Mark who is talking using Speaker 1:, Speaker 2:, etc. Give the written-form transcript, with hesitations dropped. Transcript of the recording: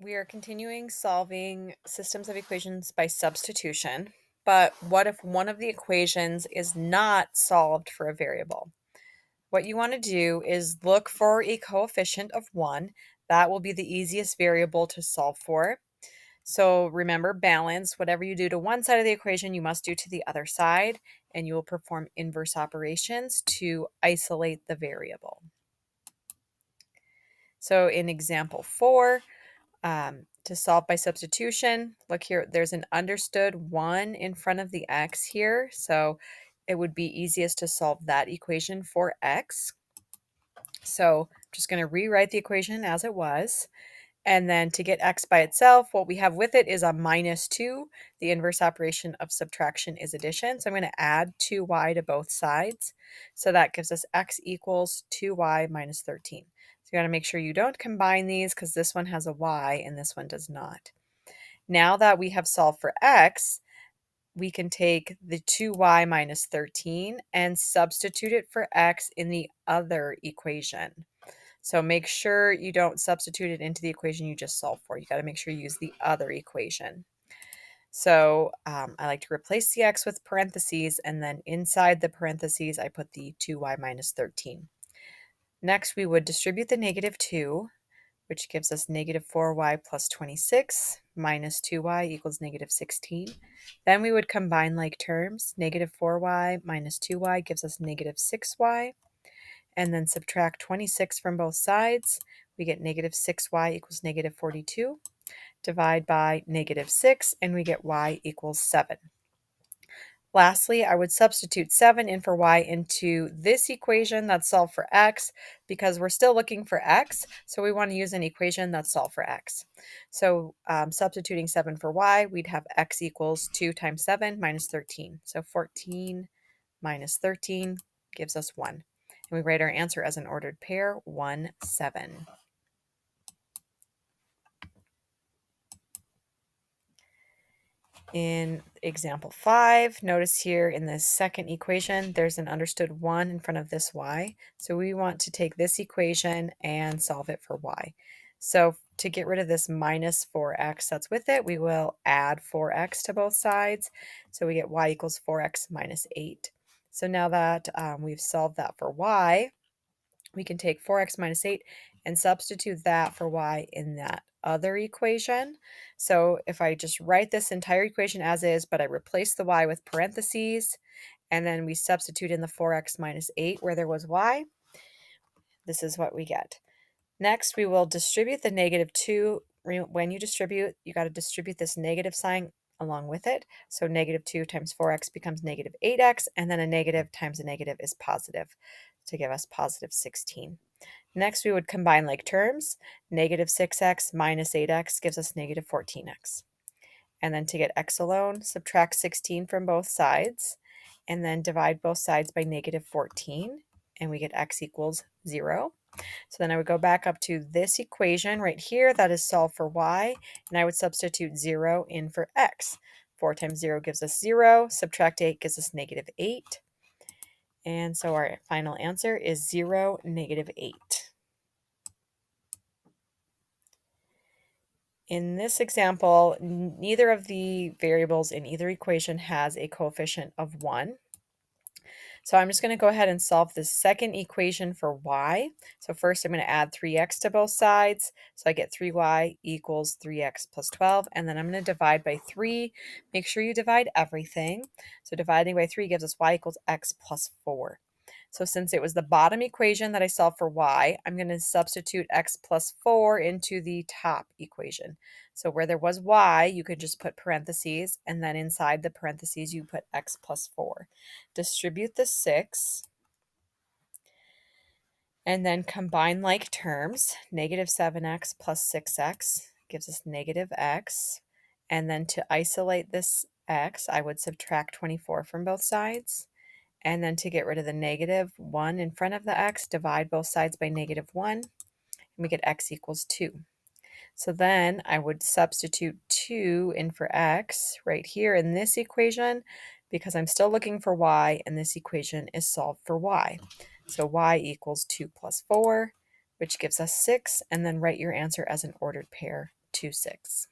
Speaker 1: We are continuing solving systems of equations by substitution, but what if one of the equations is not solved for a variable? What you want to do is look for a coefficient of 1. That will be the easiest variable to solve for. So remember, balance. Whatever you do to one side of the equation, you must do to the other side, and you will perform inverse operations to isolate the variable. So in example 4, to solve by substitution, look here, there's an understood 1 in front of the x here, so it would be easiest to solve that equation for x. So I'm just going to rewrite the equation as it was, and then to get x by itself, what we have with it is a minus 2. The inverse operation of subtraction is addition, so I'm going to add 2y to both sides. So that gives us x equals 2y minus 13. So you got to make sure you don't combine these because this one has a y and this one does not. Now that we have solved for x, we can take the 2y minus 13 and substitute it for x in the other equation. So make sure you don't substitute it into the equation you just solved for. You got to make sure you use the other equation. So I like to replace the x with parentheses, and then inside the parentheses, I put the 2y minus 13. Next, we would distribute the negative 2, which gives us negative 4y plus 26 minus 2y equals negative 16. Then we would combine like terms. Negative 4y minus 2y gives us negative 6y. And then subtract 26 from both sides. We get negative 6y equals negative 42. Divide by negative 6, and we get y equals 7. Lastly, I would substitute 7 in for y into this equation that's solved for x because we're still looking for x, so we want to use an equation that's solved for x. So substituting 7 for y, we'd have x equals 2 times 7 minus 13. So 14 minus 13 gives us 1. And we write our answer as an ordered pair, 1, 7. In example 5, notice here in the second equation, there's an understood 1 in front of this y. So we want to take this equation and solve it for y. So to get rid of this minus 4x that's with it, we will add 4x to both sides. So we get y equals 4x minus 8. So now that we've solved that for y, we can take 4x minus 8 and substitute that for y in that other equation. So if I just write this entire equation as is, but I replace the y with parentheses, and then we substitute in the 4x minus 8 where there was y, this is what we get. Next, we will distribute the negative 2. When you distribute, you got to distribute this negative sign along with it. So negative 2 times 4x becomes negative 8x, and then a negative times a negative is positive to give us positive 16. Next, we would combine like terms. Negative 6x minus 8x gives us negative 14x. And then to get x alone, subtract 16 from both sides, and then divide both sides by negative 14, and we get x equals 0. So then I would go back up to this equation right here that is solved for y, and I would substitute 0 in for x. 4 times 0 gives us 0, subtract 8 gives us negative 8. And so our final answer is 0, negative 8. In this example, neither of the variables in either equation has a coefficient of 1. So I'm just going to go ahead and solve the second equation for y. So first I'm going to add 3x to both sides. So I get 3y equals 3x plus 12. And then I'm going to divide by 3. Make sure you divide everything. So dividing by 3 gives us y equals x plus 4. So since it was the bottom equation that I solved for y, I'm going to substitute x plus 4 into the top equation. So where there was y, you could just put parentheses, and then inside the parentheses you put x plus 4. Distribute the 6, and then combine like terms. Negative 7x plus 6x gives us negative x. And then to isolate this x, I would subtract 24 from both sides. And then to get rid of the negative 1 in front of the x, divide both sides by negative 1, and we get x equals 2. So then I would substitute 2 in for x right here in this equation because I'm still looking for y, and this equation is solved for y. So y equals 2 plus 4. which gives us 6, and then write your answer as an ordered pair, 2, 6.